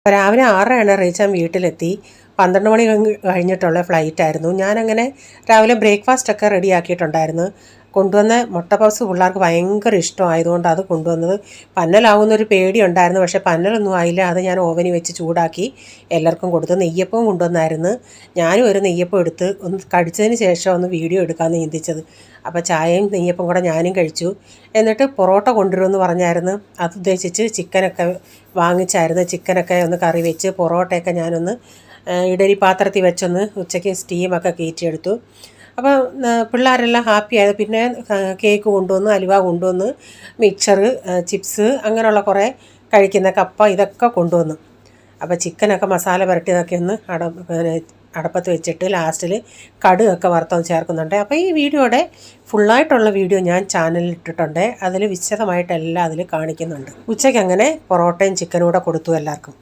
രാവിലെ 6:30 റീച്ചാൻ വീട്ടിലെത്തി. 12 മണി കഴിഞ്ഞിട്ടുള്ള ഫ്ലൈറ്റായിരുന്നു. ഞാനങ്ങനെ രാവിലെ ബ്രേക്ക്ഫാസ്റ്റൊക്കെ റെഡിയാക്കിയിട്ടുണ്ടായിരുന്നു. കൊണ്ടുവന്ന മുട്ട പപ്സ് പിള്ളേർക്ക് ഭയങ്കര ഇഷ്ടമായതുകൊണ്ട് അത് കൊണ്ടുവന്നത്. പന്നലാവുന്നൊരു പേടിയുണ്ടായിരുന്നു. പക്ഷേ പന്നലൊന്നും ആയില്ല. അത് ഞാൻ ഓവനിൽ വെച്ച് ചൂടാക്കി എല്ലാവർക്കും കൊടുത്തു. നെയ്യപ്പവും കൊണ്ടുവന്നായിരുന്നു. ഞാനും ഒരു നെയ്യപ്പം എടുത്ത് ഒന്ന് കഴിച്ചതിന് ശേഷം ഒന്ന് വീഡിയോ എടുക്കാമെന്ന് ചിന്തിച്ചത്. അപ്പോൾ ചായയും നെയ്യപ്പം കൂടെ ഞാനും കഴിച്ചു. എന്നിട്ട് പൊറോട്ട കൊണ്ടുവരുമെന്ന് പറഞ്ഞായിരുന്നു. അത് ഉദ്ദേശിച്ച് ചിക്കനൊക്കെ വാങ്ങിച്ചായിരുന്നു. ചിക്കനൊക്കെ ഒന്ന് കറി വെച്ച് പൊറോട്ടയൊക്കെ ഞാനൊന്ന് ഇഡലി പാത്രത്തിൽ വെച്ചൊന്ന് ഉച്ചയ്ക്ക് സ്റ്റീമൊക്കെ കയറ്റിയെടുത്തു. അപ്പോൾ പിള്ളേരെല്ലാം ഹാപ്പിയായത്. പിന്നെ കേക്ക് കൊണ്ടുവന്ന്, അലുവ കൊണ്ടുവന്ന്, മിക്സർ, ചിപ്സ്, അങ്ങനെയുള്ള കുറേ കഴിക്കുന്ന കപ്പ ഇതൊക്കെ കൊണ്ടുവന്നു. അപ്പോൾ ചിക്കനൊക്കെ മസാല പുരട്ടിയതൊക്കെ ഒന്ന് അടപ്പത്ത് വെച്ചിട്ട് ലാസ്റ്റിൽ കടുകൊക്കെ വറുത്തൊന്ന് ചേർക്കുന്നുണ്ട്. അപ്പോൾ ഈ വീഡിയോയുടെ ഫുള്ളായിട്ടുള്ള വീഡിയോ ഞാൻ ചാനലിൽ ഇട്ടിട്ടുണ്ട്. അതിൽ വിശദമായിട്ടെല്ലാം അതിൽ കാണിക്കുന്നുണ്ട്. ഉച്ചയ്ക്ക് അങ്ങനെ പൊറോട്ടയും ചിക്കനും കൂടെ കൊടുത്തു എല്ലാവർക്കും.